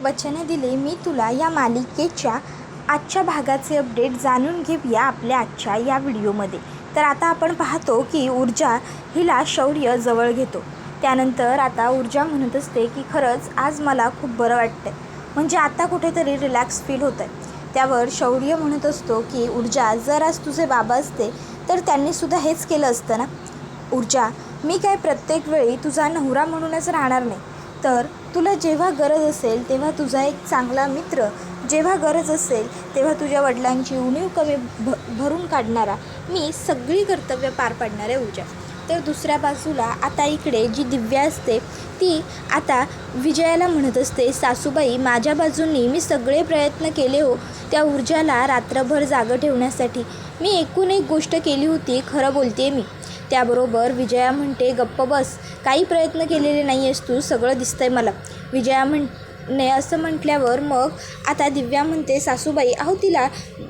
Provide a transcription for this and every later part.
वचने दिले मी तुला या मालिकेच्या आजच्या भागाचे अपडेट जाणून घेऊया आपल्या आजच्या या व्हिडिओमध्ये. तर आता आपण पाहतो की ऊर्जा हिला शौर्य जवळ घेतो. त्यानंतर आता ऊर्जा म्हणत असते की खरंच आज मला खूप बरं वाटतं, म्हणजे आता कुठेतरी रिलॅक्स फील होतं आहे. त्यावर शौर्य म्हणत असतो की ऊर्जा, जर आज तुझे बाबा असते तर त्यांनीसुद्धा हेच केलं असतं ना. ऊर्जा, मी काय प्रत्येक वेळी तुझा नवरा म्हणूनच राहणार नाही, तर तुला जेव्हा गरज असेल तेव्हा तुझा एक चांगला मित्र, जेव्हा गरज असेल तेव्हा तुझ्या वडिलांची उणीव कमी भरून काढणारा, मी सगळी कर्तव्य पार पाडणारे ऊर्जा. तर दुसऱ्या बाजूला आता इकडे जी दिव्या असते ती आता विजयाला म्हणत असते, सासूबाई माझ्या बाजूंनी मी सगळे प्रयत्न केले हो त्या ऊर्जाला रात्रभर जागं ठेवण्यासाठी. मी एकूण एक गोष्ट केली होती, खरं बोलते मी. त्याबरोबर विजया म्हणते, गप्प बस, काही प्रयत्न केलेले नाही आहेस तू, सगळं दिसतंय मला. विजया ने असं म्हटल्यावर मग आता दिव्या म्हणते, सासूबाई अहो तिला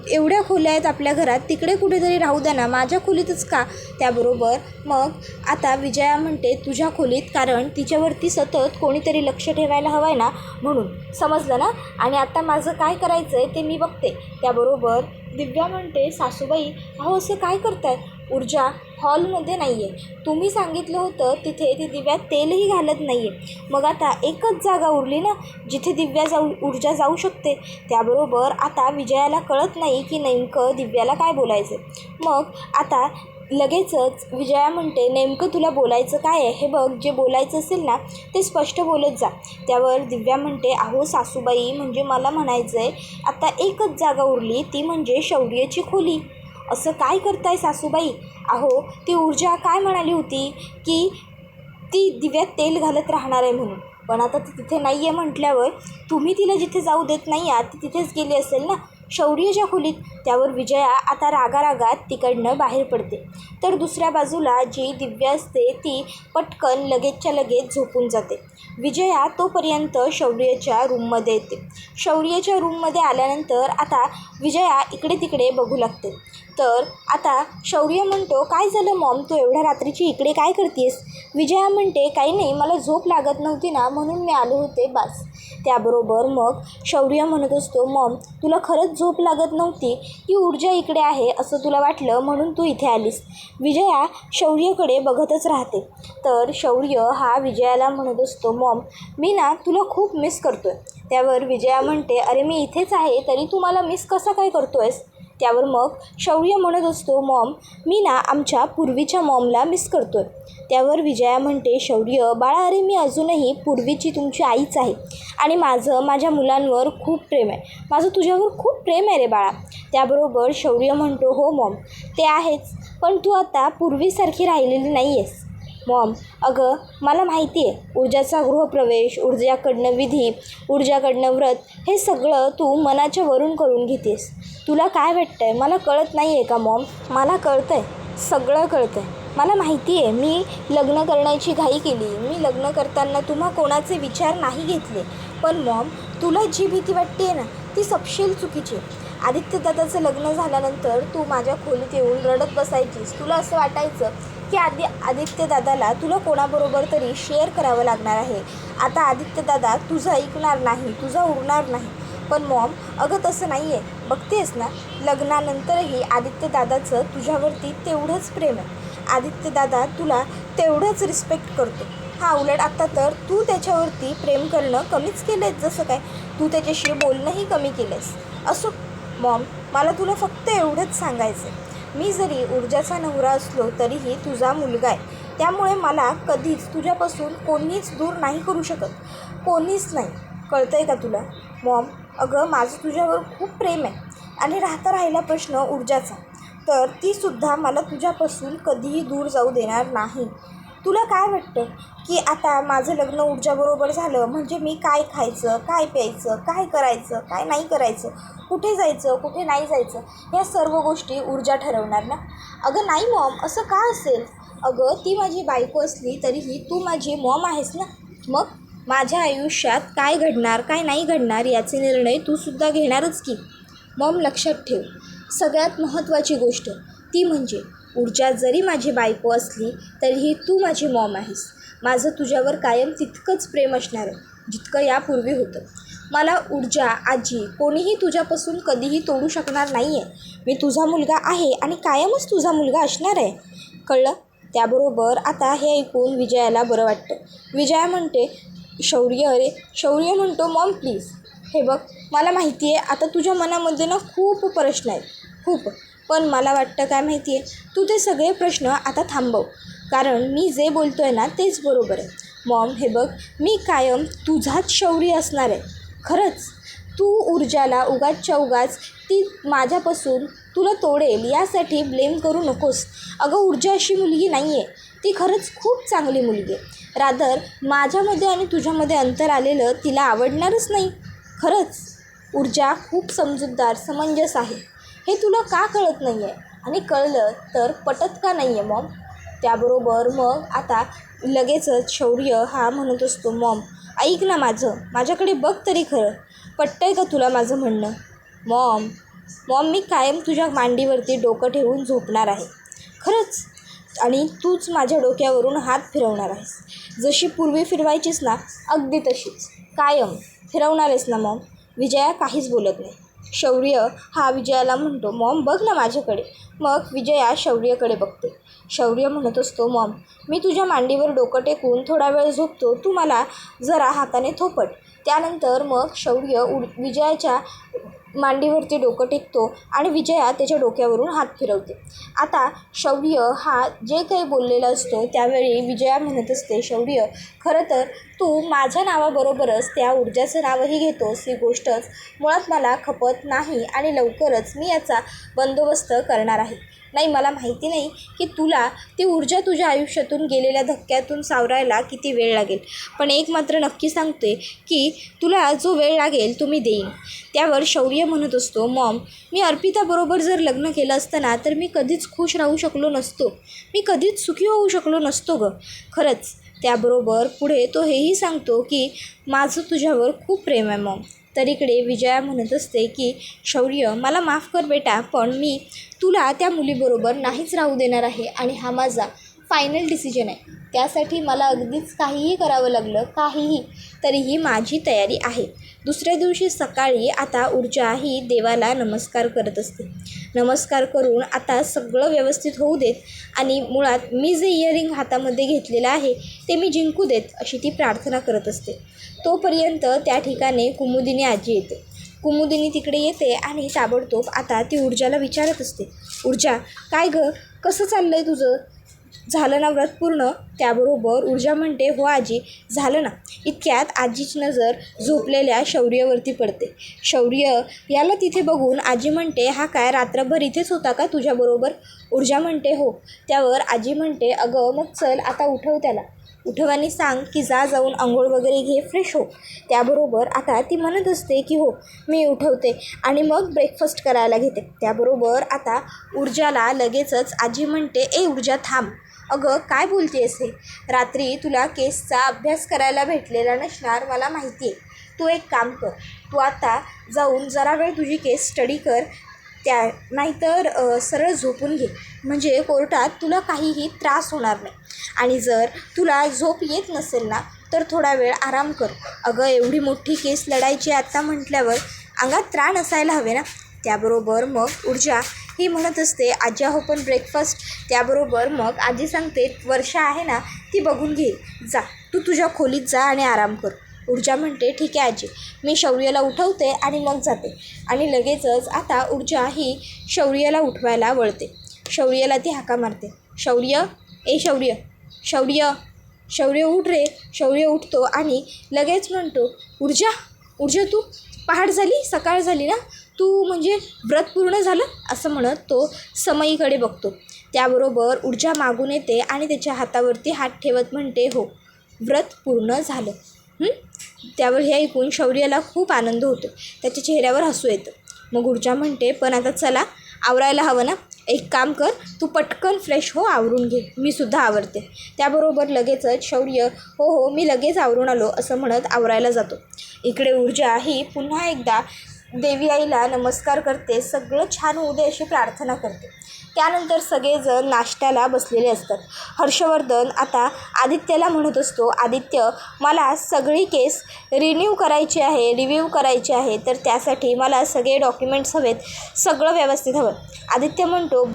एवढ्या खोल्या आहेत आपल्या घरात, तिकडे कुठेतरी राहू द्या ना, माझ्या खोलीतच का. त्याबरोबर मग आता विजया म्हणते, तुझ्या खोलीत, कारण तिच्यावरती सतत कोणीतरी लक्ष ठेवायला हवं आहे ना, म्हणून. समजलं ना. आणि आता माझं काय करायचं आहे ते मी बघते. त्याबरोबर दिव्या म्हणते, सासूबाई अहो असं काय करताय. ऊर्जा हॉलमध्ये नाही आहे, तुम्ही सांगितलं होतं तिथे ती दिव्या तेलही घालत नाही आहे. मग आता एकच जागा उरली ना जिथे ऊर्जा जाऊ शकते. त्याबरोबर आता विजयाला कळत नाही की नेमकं दिव्याला काय बोलायचं. मग आता लगेचच विजया म्हणते, नेमकं तुला बोलायचं काय आहे हे बघ, जे बोलायचं असेल ना ते स्पष्ट बोलत जा. त्यावर दिव्या म्हणते, अहो सासूबाई, म्हणजे मला म्हणायचं आहे आता एकच जागा उरली, ती म्हणजे शौर्याची खोली. असं काय करताय सासूबाई. अहो ती ऊर्जा काय म्हणाली होती की ती दिव्यात तेल घालत राहणार आहे म्हणून, पण आता ती तिथे नाही आहे म्हटल्यावर तुम्ही तिला जिथे जाऊ देत नाही आहात ती तिथेच गेली असेल ना, शौर्याच्या खोलीत. त्यावर विजया आता रागारागात तिकडनं बाहेर पडते. तर दुसऱ्या बाजूला जी दिव्या असते ती पटकन लगेचच्या लगेच झोपून जाते. विजया तोपर्यंत शौर्याच्या रूममध्ये येते. शौर्याच्या रूममध्ये आल्यानंतर आता विजया इकडे तिकडे बघू लागते. तर आता शौर्य म्हणतो, काय झालं मॉम, तू एवढ्या रात्रीची इकडे काय करतेस. विजया म्हणते, काही नाही, मला झोप लागत नव्हती ना म्हणून मी आले होते बस. त्याबरोबर मग शौर्य म्हणत असतो, मॉम तुला खरंच झोप लागत नव्हती की ऊर्जा इकडे आहे असं तुला वाटलं म्हणून तू इथे आलीस. विजया शौर्याकडे बघतच राहते. तर शौर्य हा विजयाला म्हणत असतो, मॉम मी ना तुला खूप मिस करतोय. त्यावर विजया म्हणते, अरे मी इथेच आहे तरी तू मला मिस कसा काय करतोयस. त्यावर मग शौर्य म्हणत असतो, मॉम मी ना आमच्या पूर्वीच्या मॉमला मिस करतोय. त्यावर विजया म्हणते, शौर्य बाळा, अरे मी अजूनही पूर्वीची तुमची आईच आहे आणि माझं माझ्या मुलांवर खूप प्रेम आहे, माझं तुझ्यावर खूप प्रेम आहे रे बाळा. त्याबरोबर शौर्य म्हणतो, हो मॉम ते आहेच, पण तू आता पूर्वीसारखी राहिलेली नाही आहेस मॉम. अगं मला माहिती आहे, ऊर्जाचा गृहप्रवेश, ऊर्जाकडनं विधी, ऊर्जाकडनं व्रत, हे सगळं तू मनाच्या वरून करून घेतेस. तुला काय वाटतं आहे, मला कळत नाही आहे का मॉम. मला कळतं आहे, सगळं कळतं आहे, मला माहिती आहे. मी लग्न करण्याची घाई केली, मी लग्न करताना तुम्हा कोणाचे विचार नाही घेतले, पण मॉम तुला जी भीती वाटते आहे ना ती सपशेल चुकीची आहे. आदित्यदादाचं लग्न झाल्यानंतर तू माझ्या खोलीत येऊन रडत बसायचीस. तुला असं वाटायचं की आदित्यदादाला तुला कोणाबरोबर तरी शेअर करावं लागणार आहे. आता आदित्यदादा तुझं ऐकणार नाही, तुझा उरणार नाही. पण मॉम अगं तसं नाही आहे, बघतेस ना, लग्नानंतरही आदित्यदादाचं तुझ्यावरती तेवढंच प्रेम आहे. आदित्यदादा तुला तेवढंच रिस्पेक्ट करतो. हा उलट आत्ता तर तू त्याच्यावरती प्रेम करणं कमीच केलं आहेस, जसं काय तू त्याच्याशी बोलणंही कमी केलं आहेस. असो मॉम, मला तुला फक्त एवढंच सांगायचं आहे, मी जरी ऊर्जाचा नवरा असलो तरीही तुझा मुलगा आहे. त्यामुळे मला कधीच तुझ्यापासून कोणीच दूर नाही करू शकत, कोणीच नाही. कळतं आहे का तुला मॉम. अगं माझं तुझ्यावर खूप प्रेम आहे आणि राहिला प्रश्न ऊर्जाचा, तर तीसुद्धा मला तुझ्यापासून कधीही दूर जाऊ देणार नाही. तुला काय वाटतं की आता माझं लग्न ऊर्जाबरोबर झालं म्हणजे मी काय खायचं, काय प्यायचं, काय करायचं, काय नाही करायचं, कुठे जायचं, कुठे नाही जायचं, ह्या सर्व गोष्टी ऊर्जा ठरवणार ना. अगं नाही मॉम, असं का असेल. अगं ती माझी बायको असली तरीही तू माझी मॉम आहेस ना. मग माझ्या आयुष्यात काय घडणार, काय नाही घडणार याचे निर्णय तूसुद्धा घेणारच की. मॉम लक्षात ठेव, सगळ्यात महत्त्वाची गोष्ट ती म्हणजे ऊर्जा जरी माझी बायको असली तरीही तू माझी मॉम आहेस. माझं तुझ्यावर कायम तितकंच प्रेम असणार आहे जितकं यापूर्वी होतं. मला ऊर्जा, आजी कोणीही तुझ्यापासून कधीही तोडू शकणार नाही आहे. मी तुझा मुलगा आहे आणि कायमच तुझा मुलगा असणार आहे. कळलं? त्याबरोबर आता हे ऐकून विजयाला बरं वाटतं. विजया म्हणते, शौर्य म्हणतो, मॉम प्लीज, हे बघ, मला माहिती आहे आता तुझ्या मनामध्ये ना खूप प्रश्न आहेत, खूप. पण मला वाटतं काय माहिती आहे, तू ते सगळे प्रश्न आता थांबव, कारण मी जे बोलतो आहे ना तेच बरोबर आहे. मॉम, हे बघ, मी कायम तुझाच शौर्य असणार आहे. खरंच, तू ऊर्जाला उगाचच्या उगाच ती माझ्यापासून तुला तोडेल यासाठी ब्लेम करू नकोस. अगं, ऊर्जा अशी मुलगी नाही आहे, ती खरंच खूप चांगली मुलगी आहे. रादर माझ्यामध्ये आणि तुझ्यामध्ये अंतर आलेलं तिला आवडणारच नाही. खरंच ऊर्जा खूप समजूतदार, समंजस आहे. हे तुला का कळत नाही आहे? आणि कळलं तर पटत का नाही आहे मॉम? त्याबरोबर मग आता लगेचच शौर्य हा म्हणत असतो, मॉम ऐक ना, माझ्याकडे बघ तरी खरं, पटतंय का तुला माझं म्हणणं? मॉम मी कायम तुझ्या मांडीवरती डोकं ठेवून झोपणार आहे. खरंच, आणि तूच माझ्या डोक्यावरून हात फिरवणार आहेस. जशी पूर्वी फिरवायचीस ना, अगदी तशीच कायम फिरवणार आहेस ना मॉम? विजया काहीच बोलत नाही. शौर्य हा विजयाला म्हणतो, मॉम बघ ना माझ्याकडे. मग विजया शौर्यकडे बघते. शौर्य म्हणत असतो, मॉम मी तुझ्या मांडीवर डोकं टेकून थोडा वेळ झोपतो, तू मला जरा हाताने थोपट. त्यानंतर मग शौर्य विजयाच्या मांडीवरती डोकं टेकतो आणि विजया त्याच्या डोक्यावरून हात फिरवते. आता शौर्य हा जे काही बोललेला असतो त्यावेळी विजया म्हणत असते, शौर्य खरं तर तू माझ्या नावाबरोबरच त्या ऊर्जाचं नावही घेतोस, ही गोष्टच मुळात मला खपत नाही आणि लवकरच मी याचा बंदोबस्त करणार आहे. नाही, मला माहिती नाही की तुला ती ऊर्जा तुझ्या आयुष्यातून गेलेल्या धक्क्यातून सावरायला किती वेळ लागेल, पण एक मात्र नक्की सांगते की तुला जो वेळ लागेल तो मी देईन. त्यावर शौर्य म्हणत असतो, मॉम मी अर्पिताबरोबर जर लग्न केलं असतं ना तर मी कधीच खुश राहू शकलो नसतो, मी कधीच सुखी होऊ शकलो नसतो गं. खरंच. त्याबरोबर पुढे तो हेही सांगतो की माझं तुझ्यावर खूप प्रेम आहे मॉम. तर इकडे विजया म्हणत असते की शौर्य मला माफ कर बेटा, पण मी तुला त्या मुलीबरोबर नाहीच राहू देणार आहे आणि हा माझा फायनल डिसिजन आहे. त्यासाठी मला अगदीच काहीही करावं लागलं, काहीही, तरीही माझी तयारी आहे. दुसऱ्या दिवशी सकाळी आता ऊर्जा ही देवाला नमस्कार करत असते. नमस्कार करून आता सगळं व्यवस्थित होऊ देत आणि मुळात मी जे इयरिंग हातामध्ये घेतलेलं आहे ते मी जिंकू देत, अशी ती प्रार्थना करत असते. तोपर्यंत त्या ठिकाणी कुमुदिनी आजी येते. कुमुदिनी तिकडे येते आणि ताबडतोब आता ती ऊर्जाला विचारत असते, ऊर्जा काय गं, कसं चाललं आहे तुझं? झालं ना व्रत पूर्ण? त्याबरोबर ऊर्जा म्हणते, हो आजी झालं ना. इतक्यात आजीची नजर झोपलेल्या शौर्यवरती पडते. शौर्य याला तिथे बघून आजी म्हणते, हा काय रात्रभर इथेच होता का तुझ्याबरोबर? ऊर्जा म्हणते, हो. त्यावर आजी म्हणते, अगं मग चल आता उठव त्याला, उठव आणि सांग की जाऊन आंघोळ वगैरे घे, फ्रेश हो. त्याबरोबर आता ती म्हणत असते की हो मी उठवते आणि मग ब्रेकफास्ट करायला घेते. त्याबरोबर आता ऊर्जाला लगेचच आजी म्हणते, ए ऊर्जा थांब, अगं काय बोलतेस हे? रात्री तुला केसचा अभ्यास करायला भेटलेला नसणार, मला माहिती आहे. तू एक काम कर, तू आता जाऊन जरा वेळ तुझी केस स्टडी कर, नाहीतर सरळ झोपून घे, म्हणजे कोर्टात तुला काहीही त्रास होणार नाही. आणि जर तुला झोप येत नसेल ना तर थोडा वेळ आराम कर. अगं एवढी मोठी केस लढायची आत्ता म्हटल्यावर अंगात त्राण असायला हवे ना. त्याबरोबर मग ऊर्जा ही म्हणत असते, आजी हो पण ब्रेकफास्ट. त्याबरोबर मग आजी सांगते, वर्षा आहे ना ती बघून घे, जा तू तुझ्या खोलीत जा आणि आराम कर. ऊर्जा म्हणते, ठीक आहे आजी, मी शौर्याला उठवते आणि मग जाते. आणि लगेचच आता ऊर्जा ही शौर्याला उठवायला वळते. शौर्याला ती हाका मारते, शौर्य, ए शौर्य, शौर्य, शौर्य उठ रे. शौर्य उठतो आणि लगेच म्हणतो, ऊर्जा तू पहाट झाली, सकाळ झाली ना, तू म्हणजे व्रत पूर्ण झालं, असं म्हणत तो समईकडे बघतो. त्याबरोबर ऊर्जा मागून येते आणि त्याच्या हातावरती हात ठेवत म्हणते, हो व्रत पूर्ण झालं. त्यावर हे ऐकून शौर्याला खूप आनंद होतो, त्याच्या चेहऱ्यावर हसू येतं. मग ऊर्जा म्हणते, पण आता चला आवरायला हवं ना, एक काम कर, तू पटकन फ्रेश हो, आवरून घे, मी सुद्धा आवरते. त्याबरोबर लगेचच शौर्य, हो मी लगेच आवरून आलो, असं म्हणत आवरायला जातो. इकडे ऊर्जा ही पुन्हा एकदा देवी आईला नमस्कार करते, सगळं छान होऊ दे अशी प्रार्थना करते. त्यानंतर सगळेजण नाश्त्याला बसलेले असतात. हर्षवर्धन आता आदित्यला म्हणत असतो, आदित्य मला सगळी केस रिव्ह्यू करायची आहे, तर त्यासाठी मला सगळे डॉक्युमेंट्स हवेत, सगळं व्यवस्थित हवं. आदित्य म्हणतो,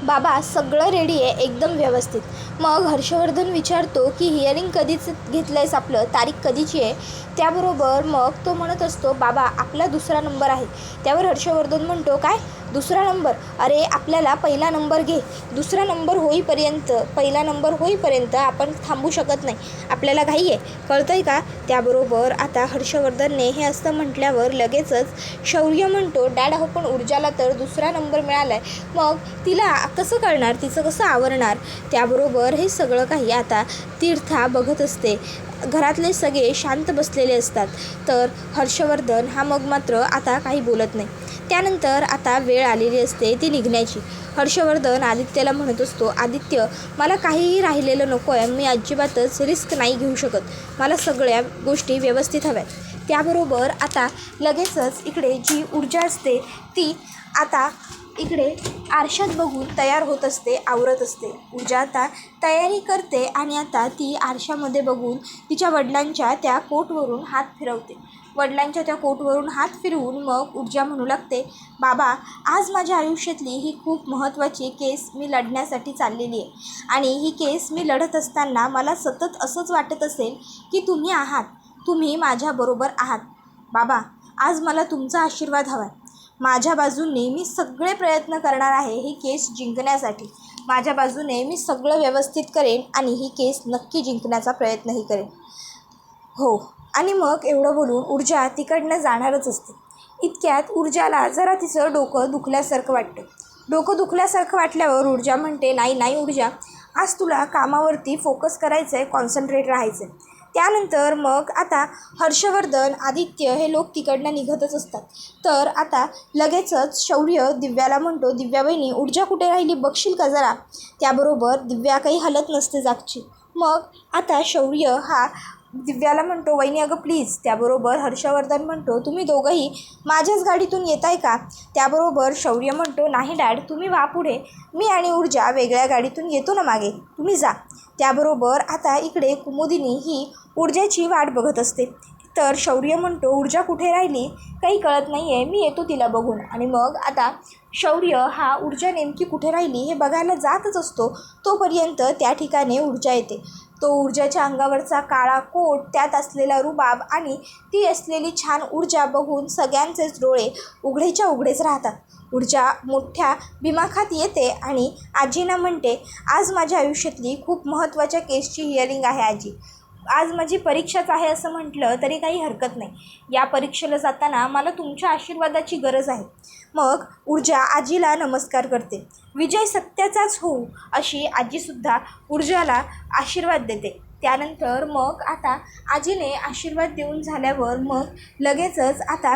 बाबा सगळं रेडी आहे, एकदम व्यवस्थित. मग हर्षवर्धन विचारतो की हिअरिंग कधीच घेतलं आहेस, आपलं तारीख कधीची आहे. त्याबरोबर मग तो म्हणत असतो, बाबा आपला दुसरा नंबर आहे. त्यावर हर्षवर्धन म्हणतो, काय दुसरा नंबर? अरे आपल्याला पहिला नंबर घे, दुसरा नंबर होईपर्यंत, पहिला नंबर होईपर्यंत आपण थांबू शकत नाही, आपल्याला घाई आहे, कळतं आहे का? त्याबरोबर आता हर्षवर्धनने हे असं म्हटल्यावर लगेचच शौर्य म्हणतो, डॅड हो पण ऊर्जाला तर दुसरा नंबर मिळाला आहे, मग तिला कसं कळणार, तिचं कसं आवरणार? त्याबरोबर हे सगळं काही आता तीर्था बघत असते. घरातले सगळे शांत बसलेले असतात. तर हर्षवर्धन हा मग मात्र आता काही बोलत नाही. त्यानंतर आता वेळ आलेली असते ती निघण्याची. हर्षवर्धन आदित्यला म्हणत असतो, आदित्य मला काहीही राहिलेलं नको आहे, मी अजिबातच रिस्क नाही घेऊ शकत, मला सगळ्या गोष्टी व्यवस्थित हव्यात. त्याबरोबर आता लगेचच इकडे जी ऊर्जा असते ती आता इकडे आरशात बघून तयार होत असते, आवरत असते. ऊर्जा आता तयारी करते आणि आता ती आरशामध्ये बघून तिच्या वडिलांच्या त्या कोटवरून हात फिरवते. वडिलांच्या त्या कोटवरून हात फिरवून मग ऊर्जा म्हणू लागते, बाबा आज माझ्या आयुष्यातली ही खूप महत्त्वाची केस मी लढण्यासाठी चाललेली आहे आणि ही केस मी लढत असताना मला सतत असंच वाटत असेल की तुम्ही माझ्याबरोबर आहात. बाबा आज मला तुमचा आशीर्वाद हवा आहे. माझ्या बाजूने मी सगळे प्रयत्न करणार आहे ही केस जिंकण्यासाठी. माझ्या बाजूने मी सगळं व्यवस्थित करेन आणि ही केस नक्की जिंकण्याचा प्रयत्नही करेन. हो. आणि मग एवढं बोलून ऊर्जा तिकडनं जाणारच असते. इतक्यात ऊर्जाला जरा तिचं डोकं दुखल्यासारखं वाटतं. डोकं दुखल्यासारखं वाटल्यावर ऊर्जा म्हणते, नाही ऊर्जा, आज तुला कामावरती फोकस करायचं आहे, कॉन्सन्ट्रेट राहायचं आहे. त्यानंतर मग आता हर्षवर्धन, आदित्य हे लोक तिकडनं निघतच असतात. तर आता लगेचच शौर्य दिव्याला म्हणतो, दिव्या बहिणी ऊर्जा कुठे राहिली बघशील का जरा? त्याबरोबर दिव्या काही हलत नसते जागची. मग आता शौर्य हा दिव्याला म्हणतो, वहिनी अगं प्लीज. त्याबरोबर हर्षवर्धन म्हणतो, तुम्ही दोघंही माझ्याच गाडीतून येत आहे का? त्याबरोबर शौर्य म्हणतो, नाही डॅड तुम्ही वा पुढे, मी आणि ऊर्जा वेगळ्या गाडीतून येतो ना मागे, तुम्ही जा. त्याबरोबर आता इकडे कुमुदिनी ही ऊर्जाची वाट बघत असते. तर शौर्य म्हणतो, ऊर्जा कुठे राहिली काही कळत नाही आहे, मी येतो तिला बघून. आणि मग आता शौर्य हा ऊर्जा नेमकी कुठे राहिली हे बघायला जातच असतो. तोपर्यंत त्या ठिकाणी ऊर्जा येते. तो ऊर्जाच्या अंगावरचा काळा कोट, त्यात असलेला रुबाब आणि ती असलेली छान ऊर्जा बघून सगळ्यांचेच डोळे उघडेच्या उघडेच राहतात. ऊर्जा मोठ्या दिमाखात येते आणि आजींना म्हणते, आज माझ्या आयुष्यातली खूप महत्त्वाच्या केसची हिअरिंग आहे आजी. आज माझी परीक्षाच आहे असं म्हटलं तरी काही हरकत नाही. या परीक्षेला जाताना मला तुमच्या आशीर्वादाची गरज आहे. मग ऊर्जा आजीला नमस्कार करते. विजय सत्याचाच होऊ अशी आजीसुद्धा ऊर्जाला आशीर्वाद देते. त्यानंतर मग आता आजीने आशीर्वाद देऊन झाल्यावर मग लगेचच आता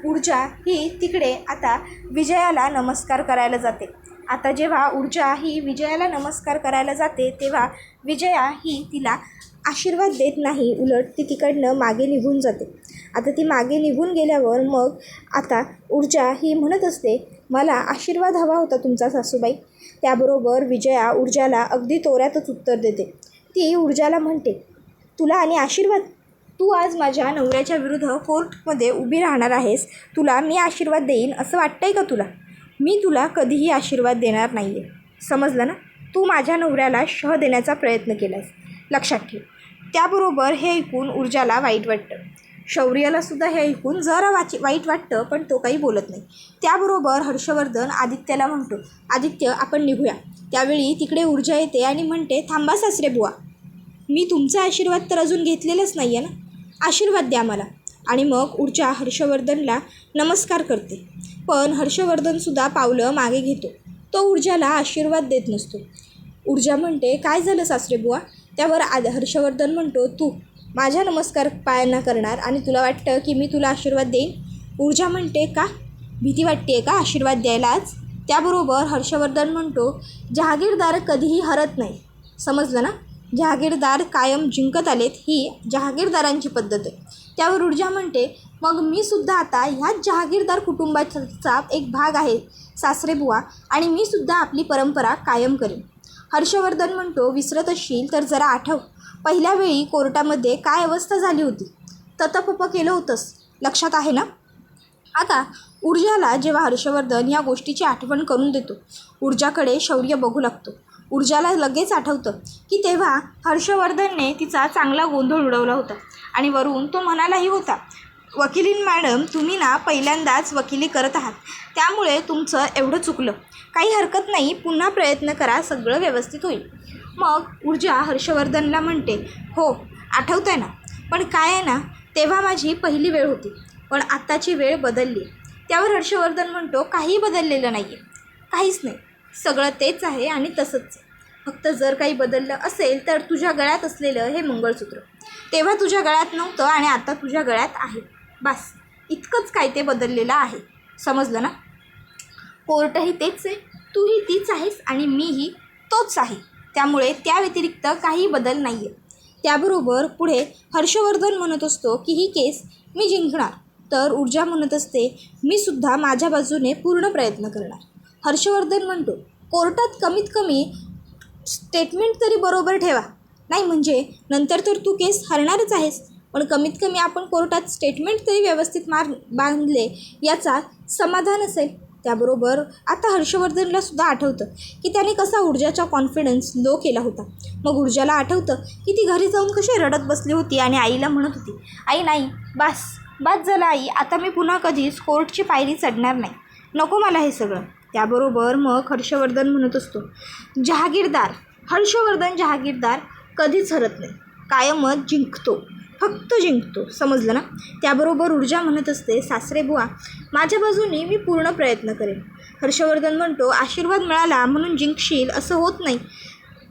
ऊर्जा ही तिकडे आता विजयाला नमस्कार करायला जाते. आता जेव्हा ऊर्जा ही विजयाला नमस्कार करायला जाते तेव्हा विजया ही तिला आशीर्वाद देत नाही, उलट ती तिकडनं मागे निघून जाते. आता ती मागे निघून गेल्यावर मग आता ऊर्जा ही म्हणत असते, मला आशीर्वाद हवा होता तुमचा सासूबाई. त्याबरोबर विजया ऊर्जाला अगदी तोऱ्यातच उत्तर देते. ती ऊर्जाला म्हणते, तुला आणि आशीर्वाद? तू आज माझ्या नवऱ्याच्या विरुद्ध कोर्टमध्ये उभी राहणार आहेस, तुला मी आशीर्वाद देईन असं वाटतंय का तुला? मी तुला कधीही आशीर्वाद देणार नाही आहे, समजलं ना? तू माझ्या नवऱ्याला शह देण्याचा प्रयत्न केलास, लक्षात ठेव. त्याबरोबर हे ऐकून ऊर्जाला वाईट वाटतं. शौर्यालासुद्धा हे ऐकून जरा वाईट वाटतं, पण तो काही बोलत नाही. त्याबरोबर हर्षवर्धन आदित्यला म्हणतो, आदित्य आपण निघूया. त्यावेळी तिकडे ऊर्जा येते आणि म्हणते, थांबा सासरे बुवा, मी तुमचा आशीर्वाद तर अजून घेतलेलाच नाही आहे ना, आशीर्वाद द्या मला. आणि मग ऊर्जा हर्षवर्धनला नमस्कार करते. पण हर्षवर्धनसुद्धा पावलं मागे घेतो. तो ऊर्जाला आशीर्वाद देत नसतो. ऊर्जा म्हणते, काय झालं सासरे बुवा? त्यावर हर्षवर्धन म्हणतो, तू माझ्या नमस्कार पायांना करणार आणि तुला वाटतं की मी तुला आशीर्वाद देईन? ऊर्जा म्हणते, का भीती वाटते का आशीर्वाद द्यायला आज? त्याबरोबर हर्षवर्धन म्हणतो, जहागीरदार कधीही हरत नाही, समजलं ना? जहागीरदार कायम जिंकत आलेत, ही जहागीरदारांची पद्धत आहे. त्यावर ऊर्जा म्हणते, मग मी सुद्धा आता ह्याच जहागीरदार कुटुंबाचा एक भाग आहे सासरेबुवा, आणि मी सुद्धा आपली परंपरा कायम करेन. हर्षवर्धन म्हणतो, विसरत असशील तर जरा आठव, पहिल्या वेळी कोर्टामध्ये काय अवस्था झाली होती. ततपप केलं होतंस, लक्षात आहे ना. आता ऊर्जाला जेव्हा हर्षवर्धन या गोष्टीची आठवण करून देतो, ऊर्जाकडे शौर्य बघू लागतो. ऊर्जाला लगेच आठवतं की तेव्हा हर्षवर्धनने तिचा चांगला गोंधळ उडवला होता, आणि वरून तो म्हणालाही होता, वकिलीन मॅडम, तुम्ही ना पहिल्यांदाच वकिली करत आहात, त्यामुळे तुमचं एवढं चुकलं. काही हरकत नाही, पुन्हा प्रयत्न करा, सगळं व्यवस्थित होईल. मग ऊर्जा हर्षवर्धनला म्हणते, हो आठवतं आहे ना, पण काय आहे ना, तेव्हा माझी पहिली वेळ होती, पण आत्ताची वेळ बदलली. त्यावर हर्षवर्धन म्हणतो, काही बदललेलं नाही आहे, काहीच नाही, सगळं तेच आहे आणि तसंच आहे. फक्त जर काही बदललं असेल तर तुझ्या गळ्यात असलेलं हे मंगळसूत्र तेव्हा तुझ्या गळ्यात नव्हतं आणि आता तुझ्या गळ्यात आहे, बस इतकंच काय ते बदललेलं आहे, समजलं ना. कोर्टही तेच आहे, तूही तीच आहेस आणि मीही तोच आहे, त्यामुळे त्या व्यतिरिक्त काही बदल नाही आहे. त्याबरोबर पुढे हर्षवर्धन म्हणत असतो की ही केस मी जिंकणार, तर ऊर्जा म्हणत असते, मी सुद्धा माझ्या बाजूने पूर्ण प्रयत्न करणार. हर्षवर्धन म्हणतो, कोर्टात कमीत कमी स्टेटमेंट तरी बरोबर ठेवा, नाही म्हणजे नंतर तर तू केस हरणारच आहेस, पण कमीत कमी आपण कोर्टात स्टेटमेंट तरी व्यवस्थित बांधले याचा समाधान असेल. त्याबरोबर आता हर्षवर्धनला सुद्धा आठवतं की त्याने कसा ऊर्जाचा कॉन्फिडन्स लो केला होता. मग ऊर्जाला आठवतं की ती घरी जाऊन कशी रडत बसली होती आणि आईला म्हणत होती, आई नाही, बस झालं आई, आता मी पुन्हा कधीच कोर्टची पायरी चढणार नाही, नको मला हे सगळं. त्याबरोबर मग हर्षवर्धन म्हणत असतो, हर्षवर्धन जहागीरदार कधीच हरत नाही, कायमच जिंकतो, फक्त जिंकतो, समजलं ना. त्याबरोबर ऊर्जा म्हणत असते, सासरेबुवा, माझ्या बाजूने मी पूर्ण प्रयत्न करेन. हर्षवर्धन म्हणतो, आशीर्वाद मिळाला म्हणून जिंकशील असं होत नाही.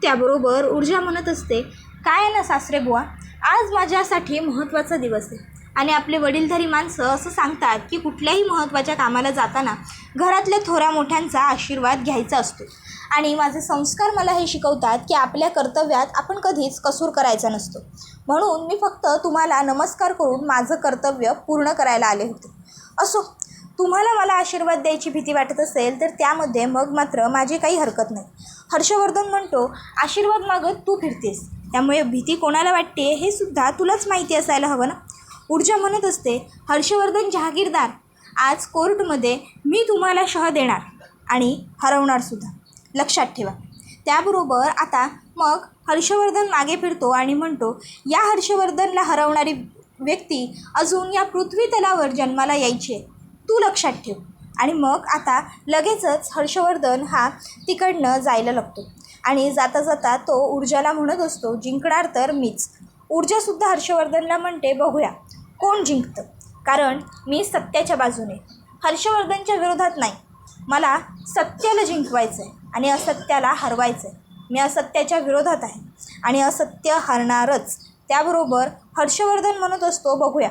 त्याबरोबर ऊर्जा म्हणत असते, काय ना सासरेबुवा, आज माझ्यासाठी महत्त्वाचा दिवस आहे, आणि आपले वडीलधारी माणसं असं सांगतात की कुठल्याही महत्त्वाच्या कामाला जाताना घरातल्या थोऱ्या मोठ्यांचा आशीर्वाद घ्यायचा असतो, आणि माझे संस्कार मला हे शिकवतात की आपल्या कर्तव्यात आपण कधीच कसूर करायचा नसतो. म्हणून मी फक्त तुम्हाला नमस्कार करून माझं कर्तव्य पूर्ण करायला आले होते. असो, तुम्हाला मला आशीर्वाद द्यायची भीती वाटत असेल तर त्यामध्ये मग मात्र माझी काही हरकत नाही. हर्षवर्धन म्हणतो, आशीर्वाद मागत तू फिरतेस, त्यामुळे भीती कोणाला वाटते हे सुद्धा तुलाच माहिती असायला हवं ना. ऊर्जा म्हणत असते, हर्षवर्धन जहागीरदार, आज कोर्टमध्ये मी तुम्हाला शह देणार आणि हरवणार सुद्धा, लक्षात ठेवा. त्याबरोबर आता मग हर्षवर्धन मागे फिरतो आणि म्हणतो, या हर्षवर्धनला हरवणारी व्यक्ती अजून या पृथ्वी तलावर जन्माला यायची, तू लक्षात ठेव. आणि मग आता लगेचच हर्षवर्धन हा तिकडनं जायला लागतो, आणि जाता जाता तो ऊर्जाला म्हणत असतो, जिंकणार तर मीच. ऊर्जासुद्धा हर्षवर्धनला म्हणते, बघूया कोण जिंकतं, कारण मी सत्याच्या बाजूने, हर्षवर्धनच्या विरोधात नाही. मला सत्याला जिंकवायचं आहे आणि असत्याला हरवायचं आहे. मी असत्याच्या विरोधात आहे आणि असत्य हरणारच. त्याबरोबर हर्षवर्धन म्हणत असतो, बघूया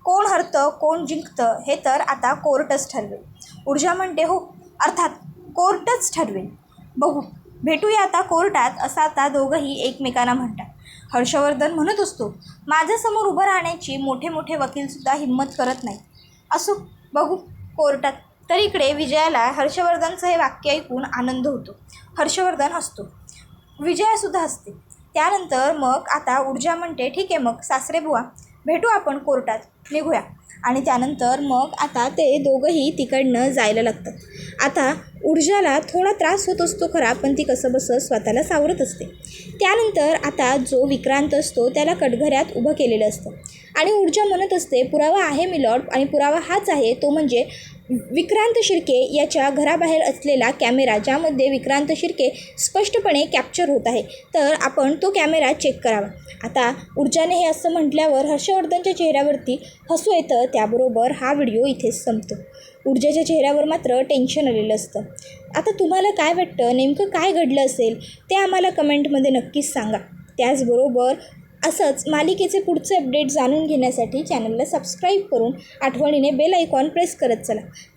कोण हरतं कोण जिंकतं हे तर आता कोर्टच ठरवेल. ऊर्जा म्हणते, हो अर्थात कोर्टच ठरवेल, बघू भेटूया आता कोर्टात, असं आता दोघंही एकमेकांना म्हणतात. हर्षवर्धन म्हणत असतो, माझ्यासमोर उभं राहण्याची मोठे मोठे वकीलसुद्धा हिंमत करत नाही. असो, बघू कोर्टात. तर इकडे विजयाला हर्षवर्धनचं हे वाक्य ऐकून आनंद होतो. हर्षवर्धन हसतो, विजयासुद्धा हसते. त्यानंतर मग आता ऊर्जा म्हणते, ठीक आहे मग सासरेबुवा, भेटू आपण कोर्टात, निघूया. आणि त्यानंतर मग आता ते दोघंही तिकडनं जायला लागतात. आता ऊर्जाला थोडा त्रास होत असतो खरा, पण ती कसंबसं स्वतःला सावरत असते. त्यानंतर आता जो विक्रांत असतो त्याला कटघऱ्यात उभं केलेलं असतं, आणि ऊर्जा म्हणत असते, पुरावा आहे मिलॉर्ड, आणि पुरावा हाच आहे, तो म्हणजे विक्रांत शिर्के याच्या घराबाहेर असलेला कॅमेरा, ज्यामध्ये विक्रांत शिर्के स्पष्टपणे कॅप्चर होत आहे, तर आपण तो कॅमेरा चेक करावा. आता ऊर्जाने हे असं म्हटल्यावर हर्षवर्धनच्या चेहऱ्यावरती हसू येतं. त्याबरोबर हा व्हिडिओ इथेच संपतो. ऊर्जाच्या चेहऱ्यावर मात्र टेन्शन आलेलं असतं. आता तुम्हाला काय वाटतं, नेमकं काय घडलं असेल ते आम्हाला कमेंटमध्ये नक्कीच सांगा. त्याचबरोबर असंच मालिकेचे पुढचे अपडेट जाणून घेण्यासाठी चॅनलला सबस्क्राईब करून आठवणीने बेल आयकॉन प्रेस करत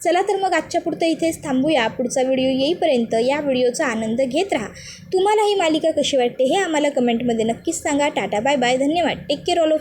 चला तर मग आजच्या पुरतं इथेच थांबूया. पुढचा व्हिडिओ येईपर्यंत या व्हिडिओचा आनंद घेत राहा. तुम्हाला ही मालिका कशी वाटते हे आम्हाला कमेंटमध्ये नक्कीच सांगा. टाटा बाय बाय, धन्यवाद, टेक केअर ऑल ऑफ